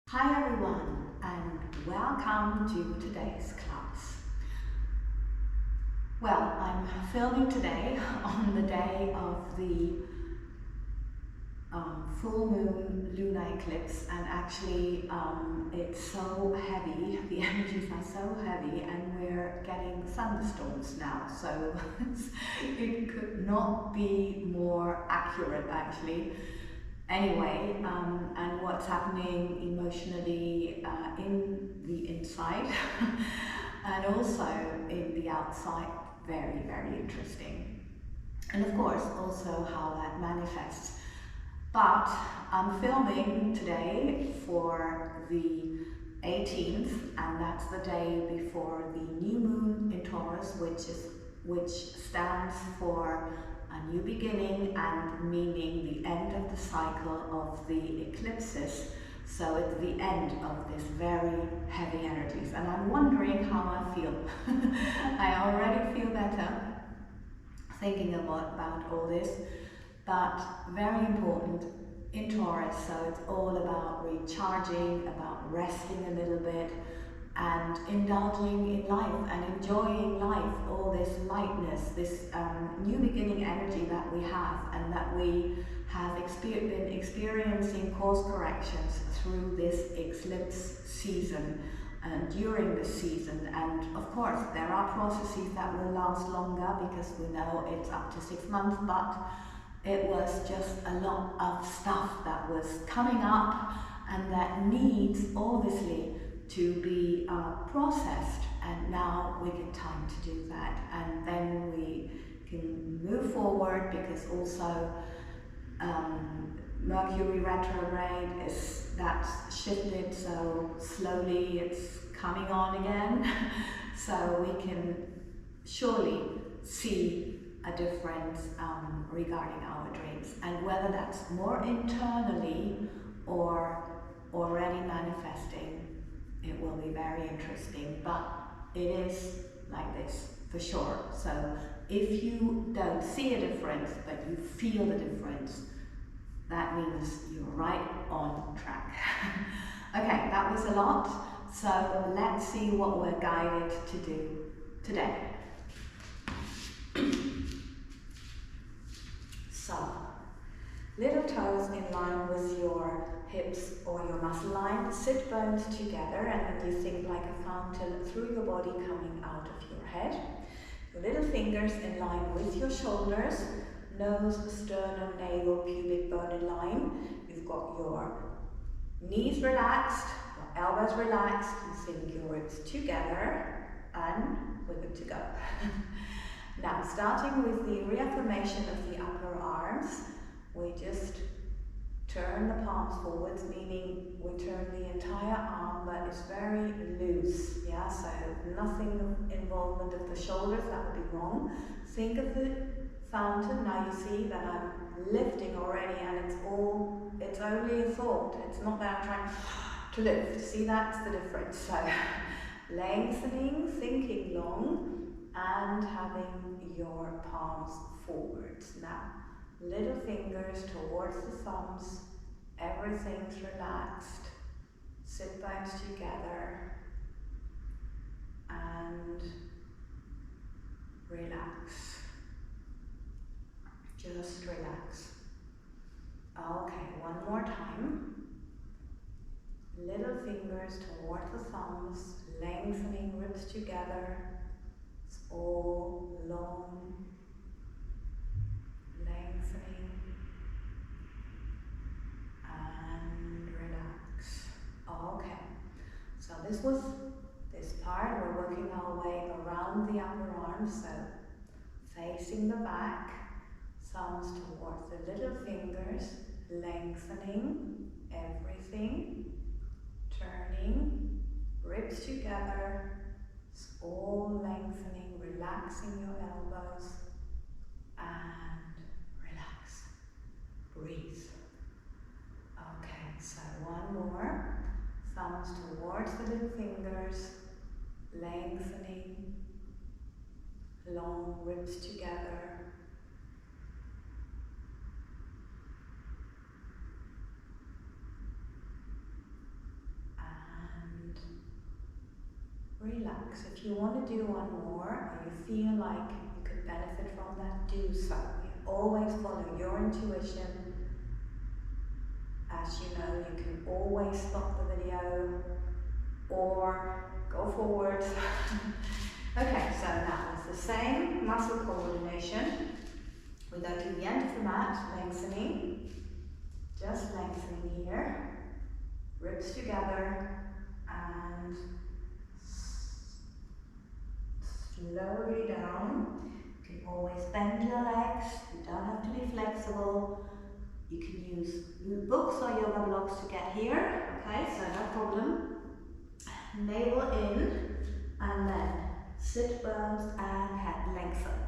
Hi everyone, and welcome to today's class. Well, I'm filming today on the day of the full moon lunar eclipse, and actually it's so heavy, the energies are so heavy, and we're getting thunderstorms now, so it could not be more accurate actually. Anyway, and what's happening emotionally in the inside and also in the outside, very, very interesting. And of course, also how that manifests. But I'm filming today for the 18th, and that's the day before the new moon in Taurus, which stands for a new beginning and meaning the end of the cycle of the eclipses. So it's the end of this very heavy energies, and I'm wondering how I feel. I already feel better thinking about all this, but very important in Taurus, so it's all about recharging, about resting a little bit, and indulging in life and enjoying life, all this lightness, this new beginning energy that we have, and that we have been experiencing course corrections through this eclipse season and during this season. And of course there are processes that will last longer because we know it's up to 6 months, but it was just a lot of stuff that was coming up and that needs obviously to be processed, and now we get time to do that, and then we can move forward, because also Mercury retrograde that's shifted, so slowly it's coming on again. So we can surely see a difference regarding our dreams, and whether that's more internally or already manifesting, it will be very interesting. But it is like this for sure. So if you don't see a difference but you feel the difference, that means you're right on track. Okay, that was a lot, so let's see what we're guided to do today. So, little toes in line with your hips or your muscle line, sit bones together, and then you think like a fountain through your body coming out of your head. Your little fingers in line with your shoulders, nose, sternum, navel, pubic bone in line. You've got your knees relaxed, your elbows relaxed, you sink your ribs together, and we're good to go. Now, starting with the reaffirmation of the upper arms, we just turn the palms forwards, meaning we turn the entire arm, but it's very loose, yeah, so nothing involvement of the shoulders, that would be wrong. Think of the fountain, now you see that I'm lifting already, and it's only a thought, it's not that I'm trying to lift, see, that's the difference. So lengthening, thinking long, and having your palms forwards. Now, little fingers towards the thumbs, everything's relaxed, sit bones together, and relax. Just relax. Okay, one more time. Little fingers towards the thumbs, lengthening ribs together. It's all long, lengthening, and relax. Okay, so this was this part. We're working our way around the upper arms, so facing the back, thumbs towards the little fingers, lengthening everything, turning, ribs together, it's all lengthening, relaxing your elbows, and relax, breathe. Okay, so one more, thumbs towards the little fingers, lengthening, long ribs together, relax. If you want to do one more, or you feel like you could benefit from that, do so. Always follow your intuition. As you know, you can always stop the video or go forward. Okay, so now it's the same muscle coordination. We go to the end of the mat, lengthening, just lengthening here, ribs together, and slowly down. You can always bend your legs, you don't have to be flexible. You can use books or yoga blocks to get here, okay, so no problem. Navel in, and then sit bones and head lengthen.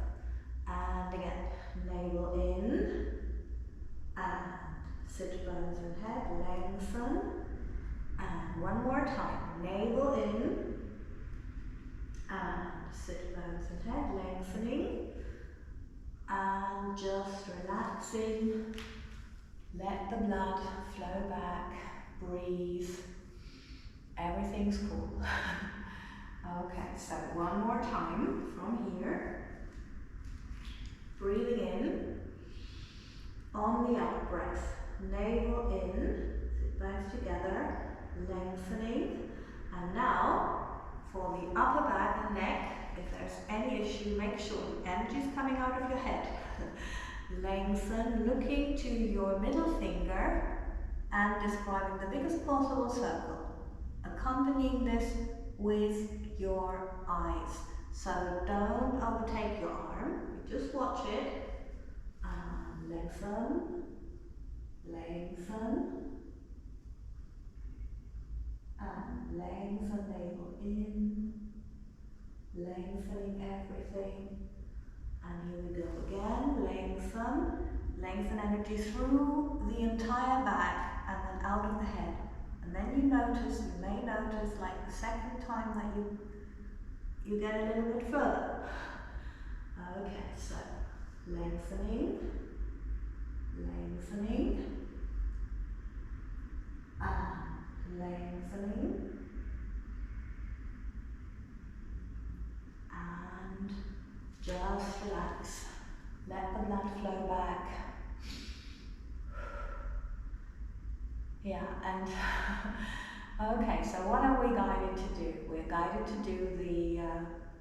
And again, navel in, and sit bones and head lengthen. And one more time, navel in, and sit bones and head lengthening. And just relaxing. Let the blood flow back, breathe, everything's cool. Okay, so one more time from here. Breathing in, on the out breath, navel in, sit bones together, lengthening. And now, for the upper back and neck, if there's any issue, make sure the energy is coming out of your head. Lengthen, looking to your middle finger and describing the biggest possible circle. Accompanying this with your eyes. So don't overtake your arm, you just watch it. And lengthen, lengthen, and lengthen, navel in, lengthening everything. And here we go again, lengthen energy through the entire back and then out of the head. And then you may notice like the second time that you get a little bit further. Okay, so lengthening, lengthening, and lengthening, and just relax. Let the blood flow back. Yeah, and okay, so what are we guided to do? We're guided to do the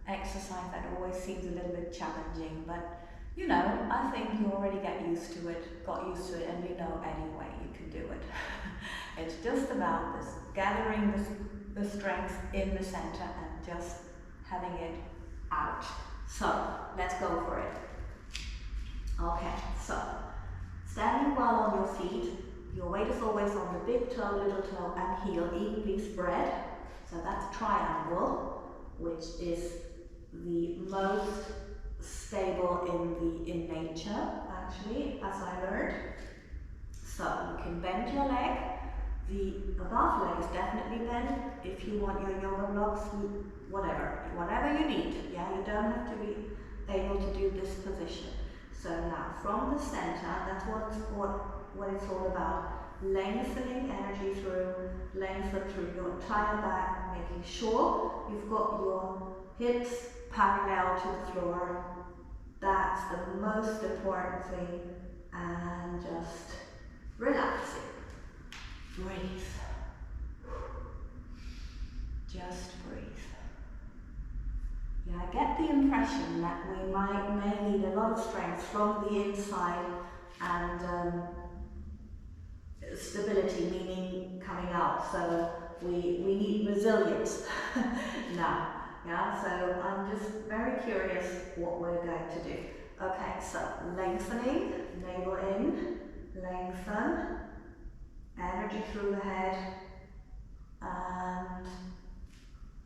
exercise that always seems a little bit challenging, but you know, I think you already got used to it, and you know anyway you can do it. It's just about this, gathering the strength in the center and just having it out. So, let's go for it. Okay, so, standing well on your feet, your weight is always on the big toe, little toe, and heel, evenly spread. So that's triangle, which is the most stable in nature, actually, as I learned. So you can bend your leg. The above leg is definitely bent. If you want your yoga blocks, whatever you need. Yeah, you don't have to be able to do this position. So now, from the center, that's what it's all about. Lengthening energy lengthen through your entire back, making sure you've got your hips parallel to the floor. That's the most important thing. And just relaxing. Breathe. Just breathe. Yeah, I get the impression that we may need a lot of strength from the inside and stability, meaning coming out. So we need resilience now. Yeah, so I'm just very curious what we're going to do. Okay, so lengthening, navel in, lengthen, energy through the head, and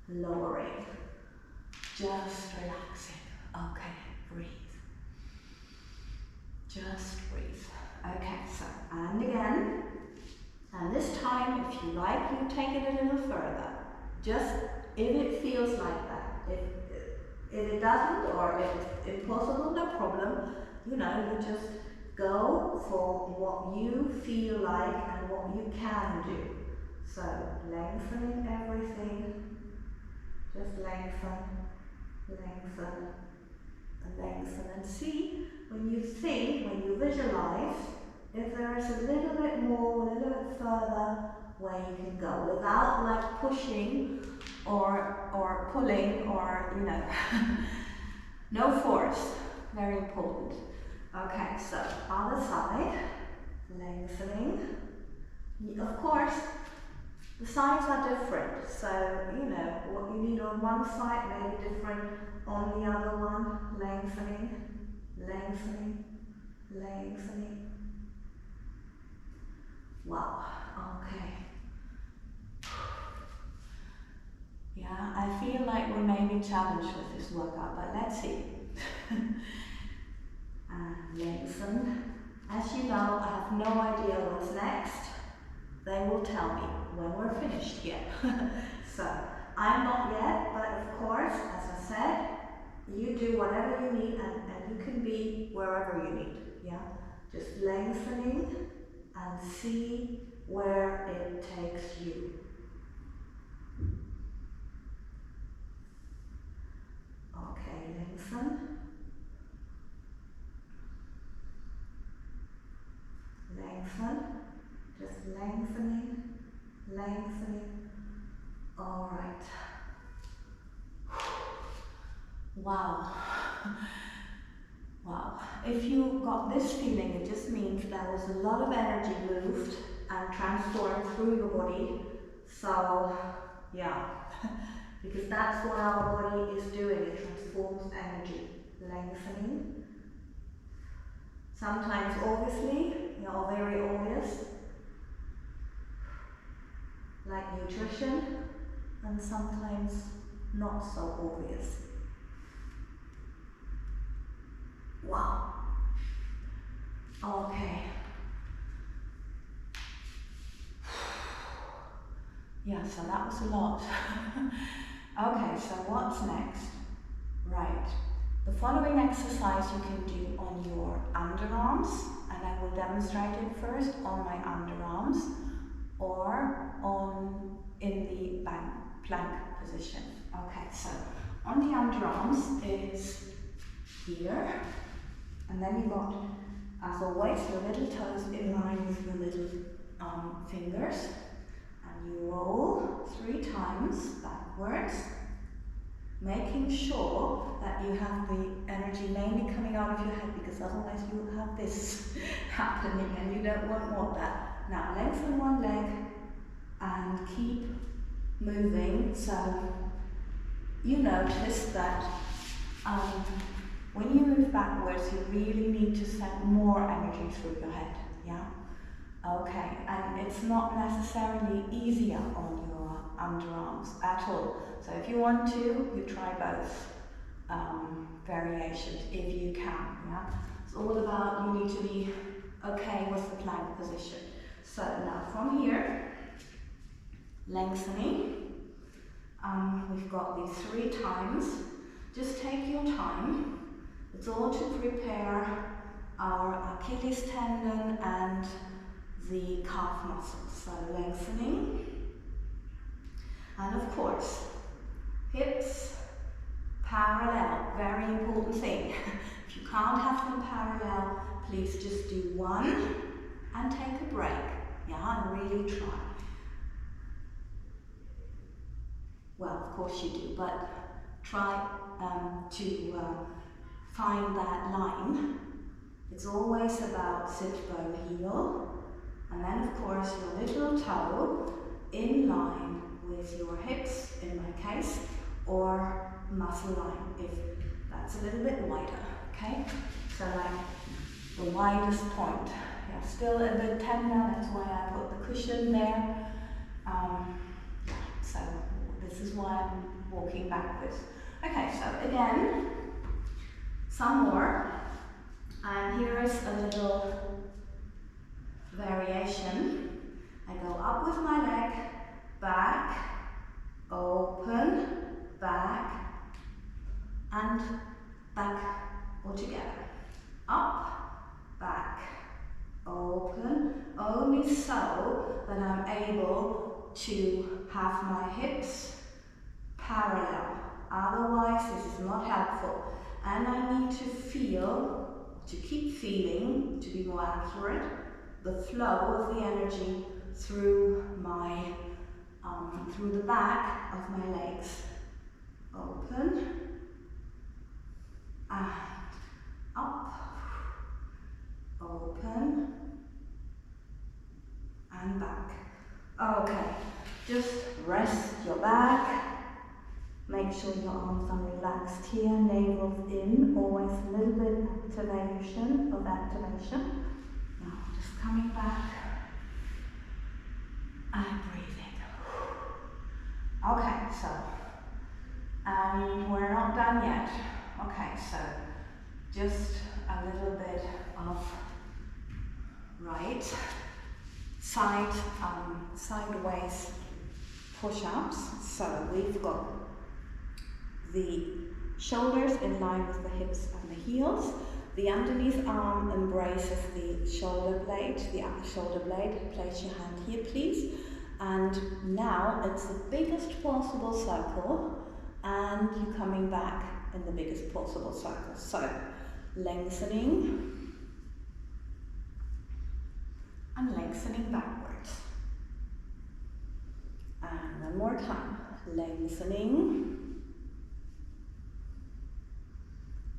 lowering. Just relaxing. Okay, breathe. Just breathe. Okay, so, and again. And this time, if you like, you take it a little further. Just if it feels like that. If it doesn't, or if it's impossible, no problem. You know, you just go for what you feel like and what you can do. So, lengthening everything. Just lengthen, lengthen, and lengthen. And see, when you think, when you visualize, if there is a little bit more, a little bit further where you can go without like pushing or pulling or, you know, no force, very important. Okay, so other side, lengthening. Of course, the sides are different, so you know what you need on one side may be different on the other one. Lengthening, lengthening, lengthening. Wow, okay. Yeah, I feel like we may be challenged with this workout, but let's see. And lengthen. As you know, I have no idea what's next. They will tell me when we're finished here. So, I'm not yet, but of course, as I said, you do whatever you need and you can be wherever you need, yeah? Just lengthening and see where it takes you. Okay, lengthen. Lengthen. Just lengthening, lengthening. All right. Wow. Wow. If you got this feeling, it just means there was a lot of energy moved and transformed through your body. So, yeah. Because that's what our body is doing. It transforms energy. Lengthening. Sometimes obviously, you know, very obvious. Like nutrition, and sometimes not so obvious. Wow. Okay. Yeah, so that was a lot. Okay, so what's next? Right. The following exercise you can do on your underarms, and I will demonstrate it first on my underarms, or in the plank position. Okay, so on the underarms is here, and then you got, as always, your little toes in line with your little fingers, and you roll 3 times backwards, making sure that you have the energy mainly coming out of your head, because otherwise you will have this happening and you don't want that. Now lengthen one leg and keep moving. So you notice that when you move backwards, you really need to send more energy through your head, yeah? Okay, and it's not necessarily easier on your underarms at all. So if you want to, you try both variations if you can, yeah? It's all about, you need to be okay with the plank position. So now from here, lengthening, we've got these 3 times. Just take your time. It's all to prepare our Achilles tendon and the calf muscles. So lengthening. And of course, hips parallel, very important thing. If you can't have them parallel, please just do one and take a break. Yeah, and really try. Well, of course you do, but try to find that line. It's always about sit, bow, heel, and then of course your little toe in line with your hips, in my case, or muscle line if that's a little bit wider, okay? So like the widest point. Yeah, still a bit tender, that's why I put the cushion there. So this is why I'm walking backwards. Okay, so again, some more. And here is a little variation. I go up with my leg, back, open, back, and back all together. Up, back, open, only so that I'm able to have my hips parallel. Otherwise, this is not helpful. And I need to feel, to keep feeling, to be more accurate, the flow of the energy through my, through the back of my legs. Open, and up, open, and back. Okay, just rest your back. Make sure your arms are relaxed here, navel's in, always a little bit activation. Now just coming back and breathing. Okay, so, and we're not done yet. Okay, so just a little bit of right, sideways push-ups. So we've got the shoulders in line with the hips and the heels. The underneath arm embraces the shoulder blade, the upper shoulder blade. Place your hand here, please. And now it's the biggest possible circle, and you're coming back in the biggest possible circle. So, lengthening and lengthening backwards. And one more time, lengthening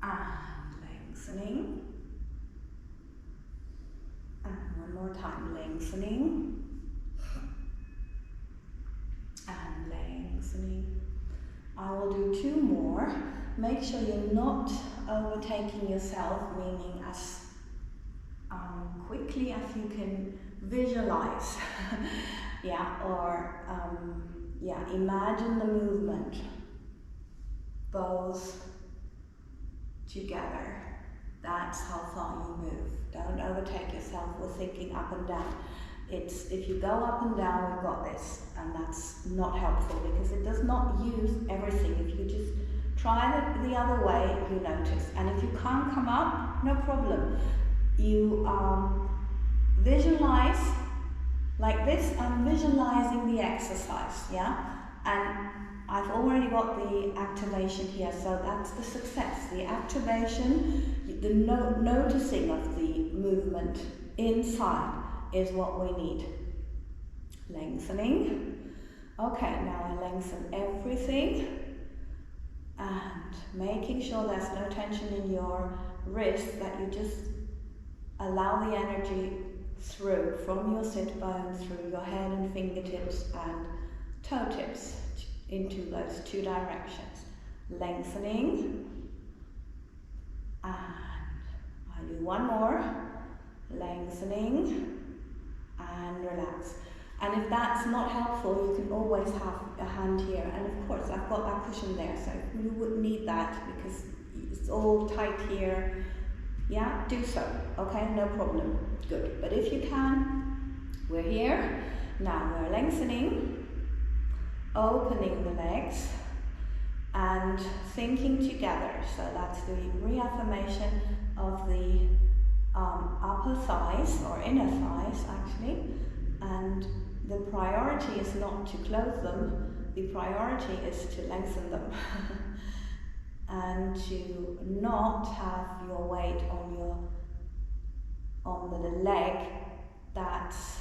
and lengthening, and one more time, lengthening and lengthening. I will do 2 more. Make sure you're not overtaking yourself, meaning as quickly as you can visualize. Yeah, or yeah, imagine the movement, both together. That's how far you move. Don't overtake yourself with thinking up and down. It's, if you go up and down, we've got this, and that's not helpful because it does not use everything. If you just try it the other way, you notice. And if you can't come up, no problem. You visualize like this. I'm visualizing the exercise, yeah? And I've already got the activation here, so that's the success. The activation, the noticing of the movement inside is what we need. Lengthening. Okay, now I lengthen everything and making sure there's no tension in your wrist, that you just allow the energy through from your sit bones, through your head and fingertips and toe tips into those 2 directions. Lengthening, and I'll do 1 more. Lengthening and relax. And if that's not helpful, you can always have a hand here. And of course, I've got that cushion there, so you wouldn't need that because it's all tight here. Yeah, do so. Okay, no problem. Good. But if you can, we're here. Now we're lengthening, opening the legs, and thinking together. So that's the reaffirmation of the upper thighs, or inner thighs actually. And the priority is not to close them, the priority is to lengthen them. And to not have your weight on the leg that's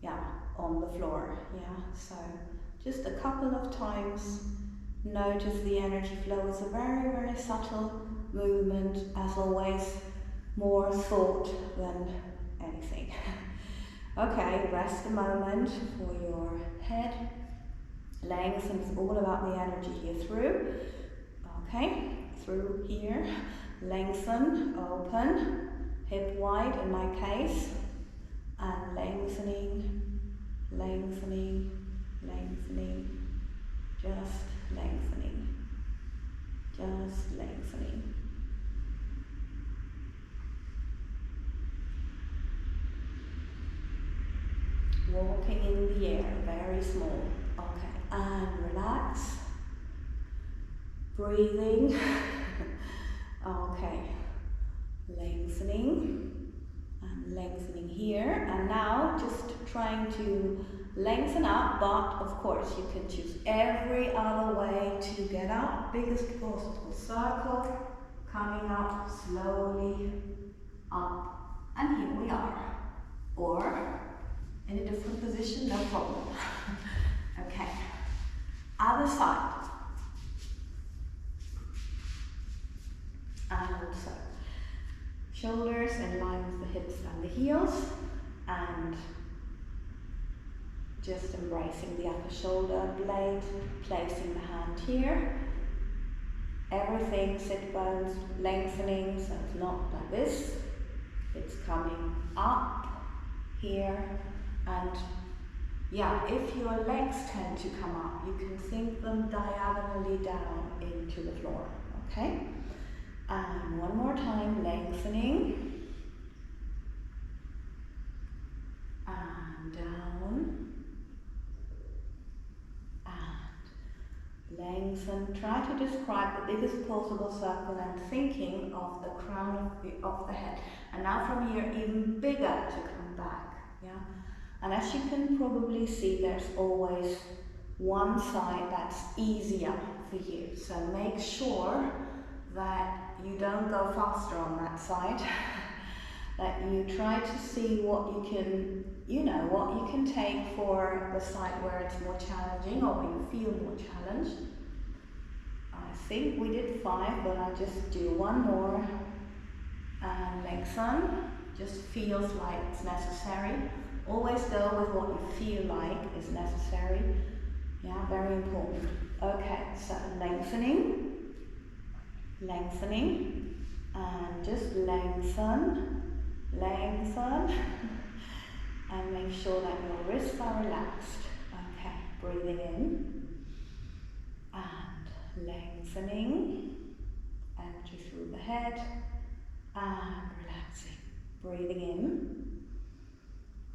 yeah, on the floor. Yeah, so just a couple of times notice the energy flow. It's a very, very subtle movement, as always, more thought than anything. Okay, rest a moment for your head. Lengthen, it's all about the energy here through. Okay, through here. Lengthen, open, hip wide in my case. And lengthening, lengthening, lengthening. Just lengthening. Just lengthening. Walking in the air, very small. Okay, and relax. Breathing. Okay, lengthening and lengthening here. And now just trying to lengthen up, but of course you can choose every other way to get up. Biggest possible circle, coming up slowly up, and here we are. Or in a different position, no problem. Okay, other side. And also shoulders in line with the hips and the heels, and just embracing the upper shoulder blade, placing the hand here. Everything, sit bones lengthening, so it's not like this. It's coming up here, and yeah, if your legs tend to come up, you can sink them diagonally down into the floor, okay? And one more time, lengthening. And down. And lengthen. Try to describe the biggest possible circle and thinking of the crown of the head. And now from here, even bigger to come back, yeah? And as you can probably see, there's always one side that's easier for you. So make sure that you don't go faster on that side, that you try to see what you can, what you can take for the side where it's more challenging or where you feel more challenged. I think we did 5, but I'll just do one more. And lengthen, just feels like it's necessary. Always go with what you feel like is necessary. Yeah, very important. Okay, so lengthening. Lengthening, and just lengthen, and make sure that your wrists are relaxed. Okay, breathing in, and lengthening, energy through the head, and relaxing. Breathing in,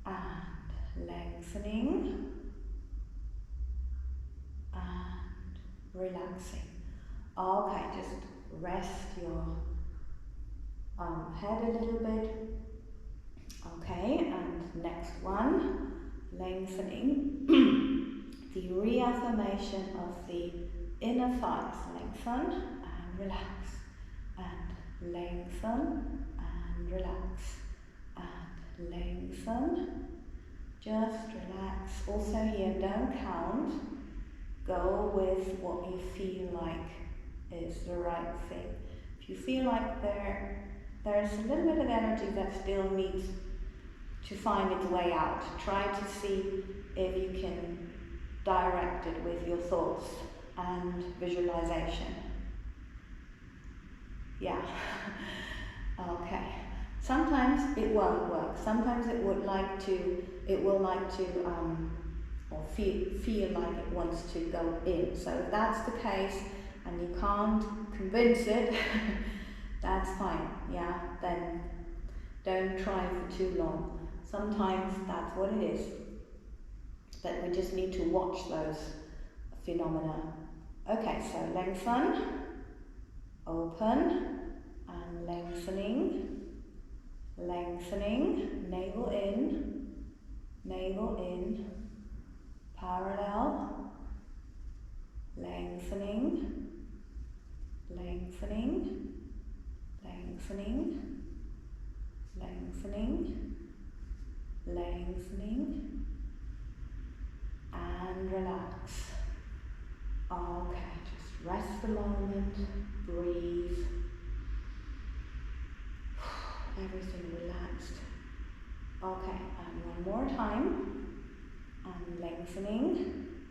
and lengthening, and relaxing. Okay, just rest your head a little bit. Okay, and next one, lengthening. The reaffirmation of the inner thighs. Lengthen and relax. And lengthen and relax. And lengthen. Just relax. Also here, don't count. Go with what you feel like is the right thing. If you feel like there's a little bit of energy that still needs to find its way out, try to see if you can direct it with your thoughts and visualization. Yeah. Okay. Sometimes it won't work. Sometimes it will like to or feel like it wants to go in. So if that's the case, and you can't convince it, that's fine, yeah? Then don't try for too long. Sometimes that's what it is. But we just need to watch those phenomena. Okay, so lengthen, open, and lengthening, navel in, parallel, lengthening, and relax. Okay, just rest a moment, breathe. Everything relaxed. Okay, and one more time. And lengthening.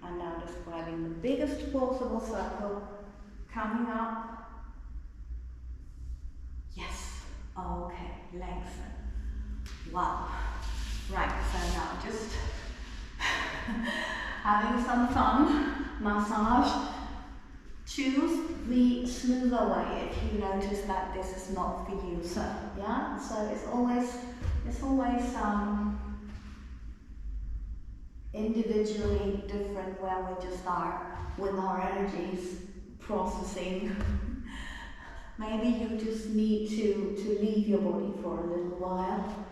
And now describing the biggest possible circle. Coming up. Yes. Okay, lengthen. Wow. Right, so now just having some fun. Massage. Choose the smoother way if you notice that this is not for you. So yeah, so it's always individually different where we just are with our energies processing. Maybe you just need to leave your body for a little while.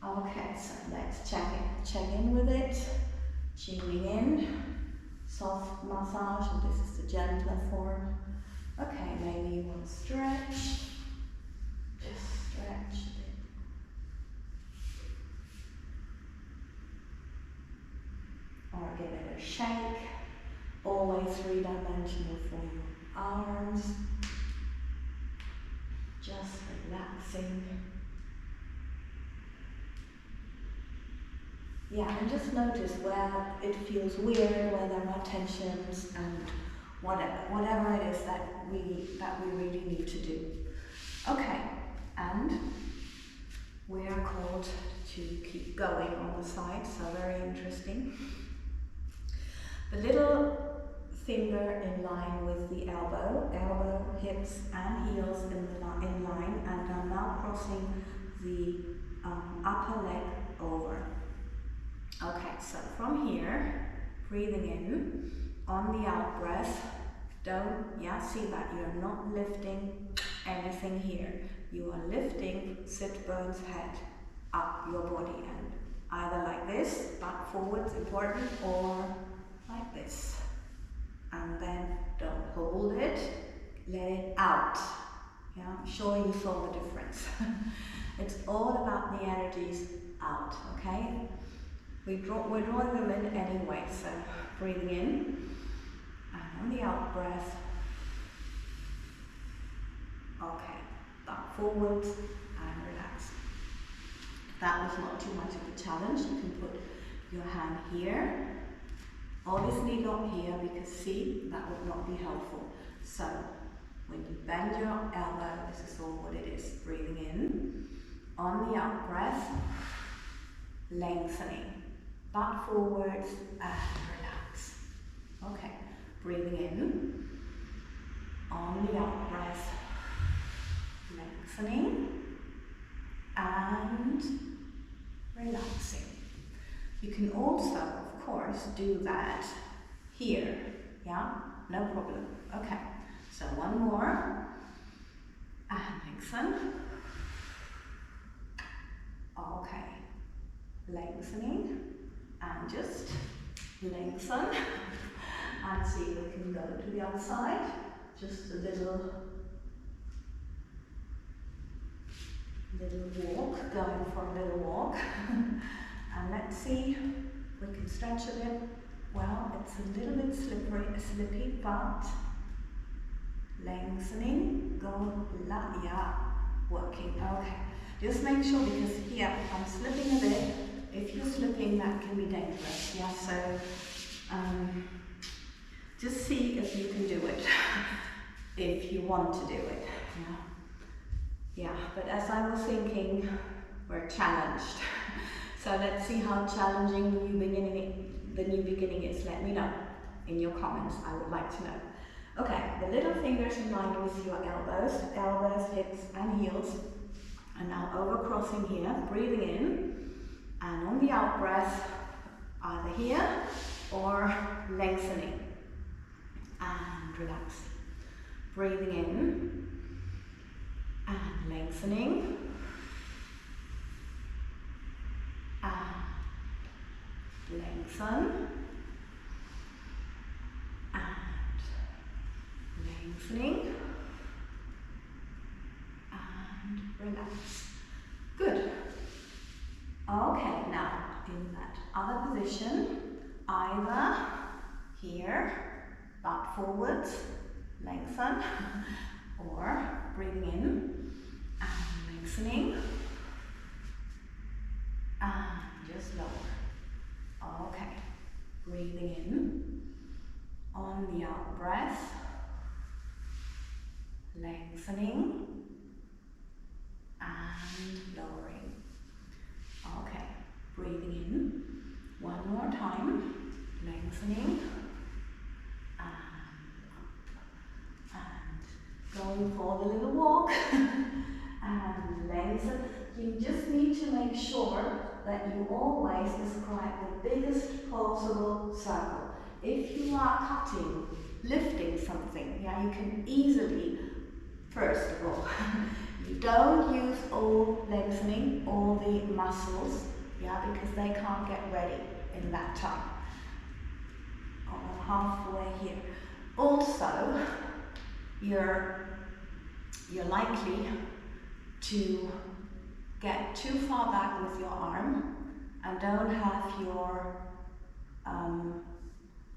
Okay, so let's check in with it. Tuning in, soft massage, and this is the gentler form. Okay, maybe you want to stretch, just stretch a bit. Or give it a shake, always three-dimensional for your arms, just relaxing. Yeah, and just notice where it feels weird, where there are tensions, and whatever it is that we really need to do. Okay, and we are called to keep going on the side, so very interesting. The little finger in line with the elbow, hips and heels in line, and I'm now crossing the upper leg over. Okay, so from here, breathing in, on the out breath, see that you're not lifting anything here. You are lifting sit bones head up your body, and either like this, back forwards, important, or like this. And then don't hold it, let it out. Yeah, I'm sure you saw the difference. It's all about the energies out, okay? We're drawing them in anyway, so breathing in, and on the out breath, okay, back forwards and relax. If that was not too much of a challenge, you can put your hand here, obviously not here, because see, that would not be helpful. So when you bend your elbow, this is all what it is, breathing in, on the out breath, lengthening. Back forwards and relax. Okay, breathing in, on the out breath, lengthening and relaxing. You can also, of course, do that here, yeah, no problem. Okay, so one more, and lengthen. Okay, lengthening. And just lengthen and see if we can go to the other side. Just a little walk, going for a little walk. And let's see if we can stretch a bit. Well, it's a little bit slippy, but lengthening, working. Okay, just make sure, because here I'm slipping a bit. If you're slipping, that can be dangerous, yeah, so just see if you can do it, if you want to do it, yeah, but as I was thinking, we're challenged, so let's see how challenging the new beginning is. Let me know in your comments, I would like to know. Okay, the little fingers in line with your elbows, hips and heels, and now over crossing here, breathing in. And on the out breath, either here or lengthening and relaxing. Breathing in and lengthening and lengthen and lengthening and relax. Good. Okay, now in that other position, either here, back forwards, lengthen, or breathing in and lengthening and just lower. Okay, breathing in, on the out breath, lengthening and lowering. Okay, breathing in, one more time, lengthening and going for the little walk and lengthen. You just need to make sure that you always describe the biggest possible circle. If you are cutting, lifting something, yeah, you can easily, first of all, you don't use all lengthening, all the muscles, yeah, because they can't get ready in that time. or halfway here. Also, you're likely to get too far back with your arm and don't have your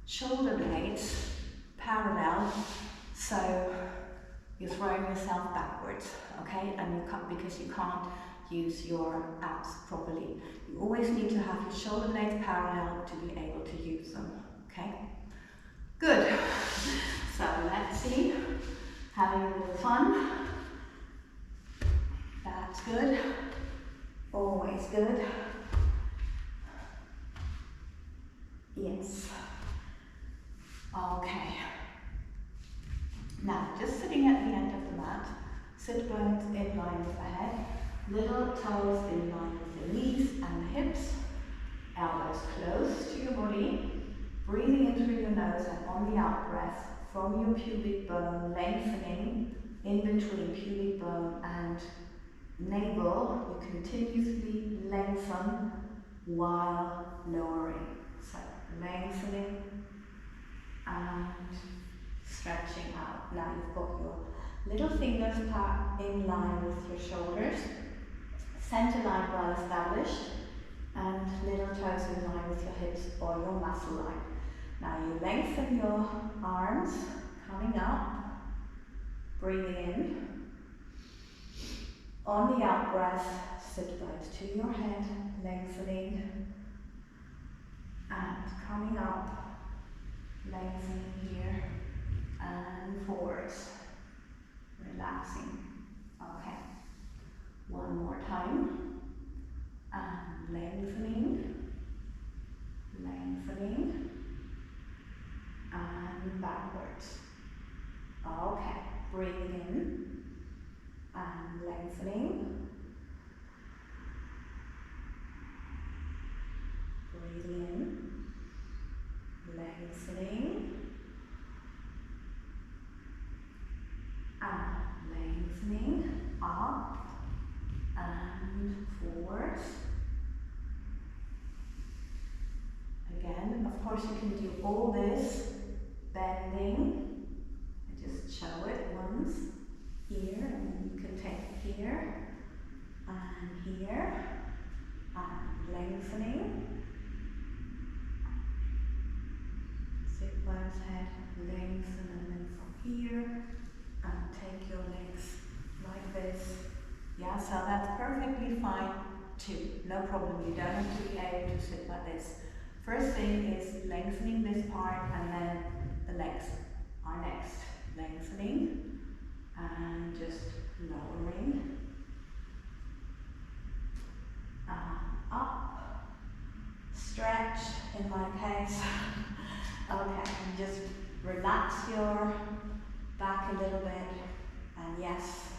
shoulder blades parallel, so you're throwing yourself backwards, okay? And you can't, because you can't use your abs properly. You always need to have your shoulder blades parallel to be able to use them, okay? Good. So let's see, having a little fun. That's good. Always good. Yes. Okay. Now, just sitting at the end of the mat, sit bones in line with the head, little toes in line with the knees and the hips, elbows close to your body, breathing in through your nose and on the out breath from your pubic bone, lengthening in between pubic bone and navel, you continuously lengthen while lowering. So lengthening and stretching out. Now you've got your little fingers in line with your shoulders, center line well established, and little toes in line with your hips or your muscle line. Now you lengthen your arms, coming up, breathing in. On the out breath, sit bones to your head, lengthening, and coming up, lengthening here, and forwards, relaxing. Okay, one more time, and lengthening, lengthening, and backwards. Okay, breathing in, and lengthening, breathing in, lengthening, and lengthening, up and forwards. Again, of course you can do all this bending. I just show it once here, and you can take here and here, and lengthening. Sit bones head, lengthen, and then from here, and take your legs like this. Yeah, so that's perfectly fine too, no problem. You don't have to be able to sit like this. First thing is lengthening this part, and then the legs are next. Lengthening and just lowering. Up, stretch in my case. Okay, and just relax your back a little bit, and yes,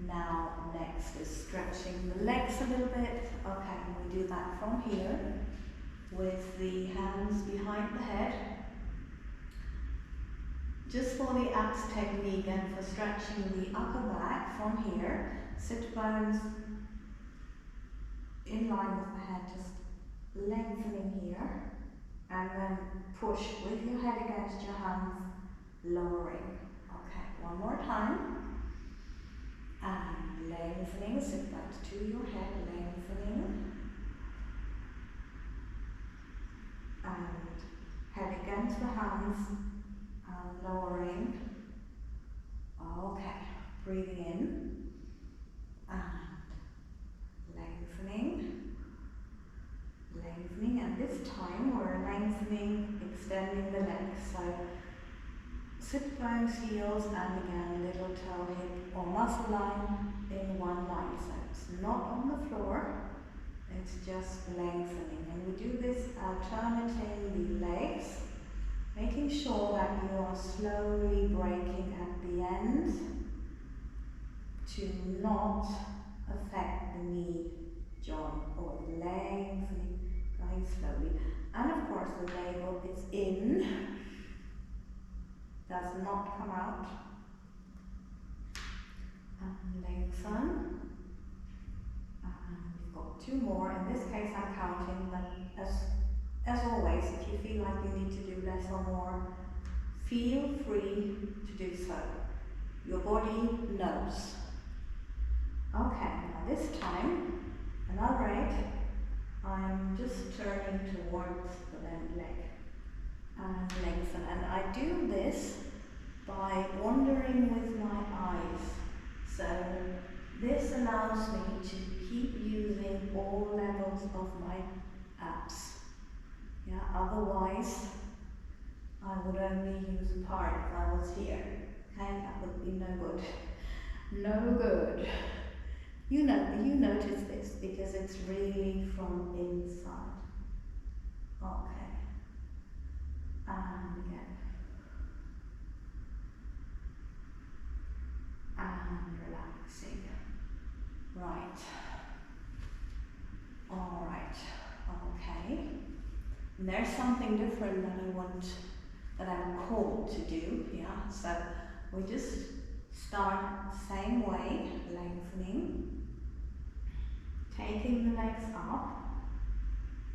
now next is stretching the legs a little bit. Okay, and we do that from here with the hands behind the head. Just for the abs technique and for stretching the upper back from here, sit bones in line with the head, just lengthening here, and then push with your head against your hands, lowering. Okay, one more time. And lengthening, sit bones to your head, lengthening. And head against the hands, and lowering. Okay, breathing in, and lengthening, lengthening, and this time we're lengthening, extending the legs. So sit bones, heels, and again little toe, hip, or muscle line in one line. So it's not on the floor, it's just lengthening. And we do this alternating the legs, making sure that you are slowly breaking at the end to not affect the knee joint, or lengthening, going slowly. And of course the navel is in, does not come out. And lengthen. And we've got two more. In this case I'm counting, but as as always, if you feel like you need to do less or more, feel free to do so. Your body knows. Okay, now this time, elaborate. I'm just turning towards the leg and lengthen. And I do this by wandering with my eyes. So this allows me to keep using all levels of my abs. Yeah, otherwise I would only use part if I was here. Okay, that would be no good. No good. You notice this because it's really from inside. Okay. And again. And relaxing. Right. All right. Okay. And there's something different that I'm called to do. Yeah. So we just start the same way, lengthening. Taking the legs up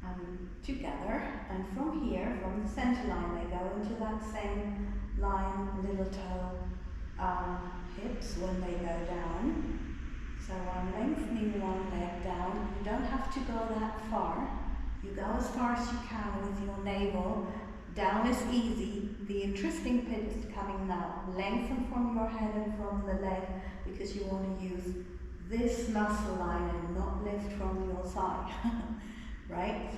and together, and from here, from the center line, they go into that same line, little toe, hips when they go down. So I'm lengthening one leg down. You don't have to go that far. You go as far as you can with your navel. Down is easy. The interesting bit is coming now. Lengthen from your head and from the leg because you want to use this muscle line and not lift from your side. Right?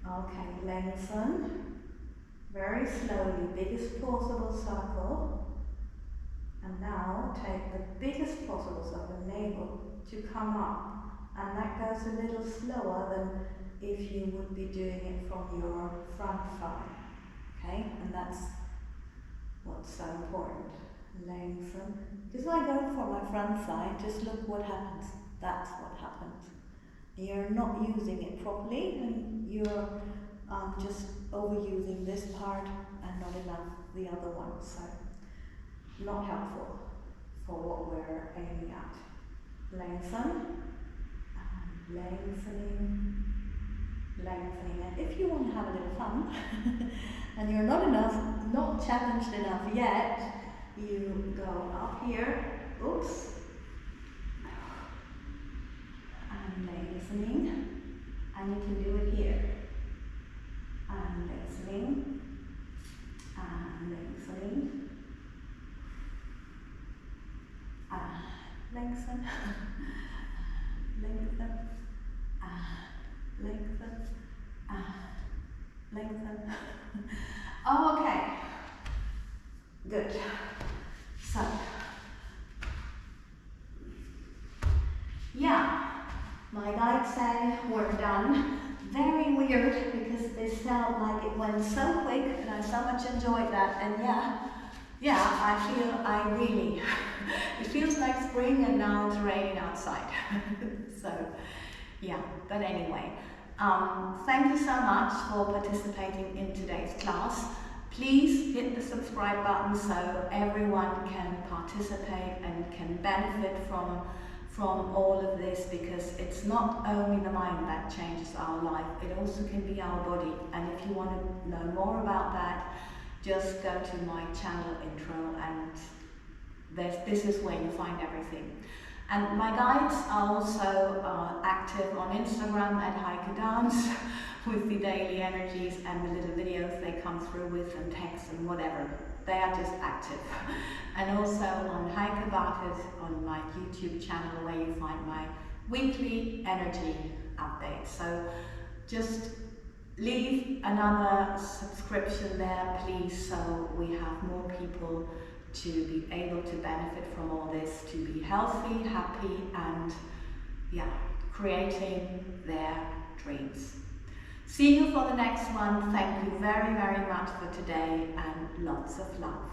Okay, lengthen. Very slowly, biggest possible circle. And now take the biggest possible circle, navel, to come up. And that goes a little slower than if you would be doing it from your front thigh. Okay? And that's what's so important. Lengthen. Because I go for my front side, just look what happens. That's what happens. You're not using it properly and you're just overusing this part and not enough the other one. So not helpful for what we're aiming at. Lengthen and lengthening, lengthening. And if you want to have a little fun and you're not challenged enough yet, you go up here, oops, and lengthening, and you can do it here, and lengthening, and lengthening, lengthen, lengthen, lengthen, lengthen. Okay, good. So, yeah, my guides say we're done. Very weird because this felt like it went so quick and I so much enjoyed that. And I really, it feels like spring and now it's raining outside. So, yeah, but anyway, thank you so much for participating in today's class. Please hit the subscribe button so everyone can participate and can benefit from all of this, because it's not only the mind that changes our life, it also can be our body. And if you want to know more about that, just go to my channel intro and this is where you find everything. And my guides are also active on Instagram at Heike Dance with the daily energies and the little videos they come through with and texts and whatever. They are just active. And also on Heike About It on my YouTube channel where you find my weekly energy updates. So just leave another subscription there, please, so we have more people to be able to benefit from all this, to be healthy, happy, and creating their dreams. See you for the next one. Thank you very, very much for today and lots of love.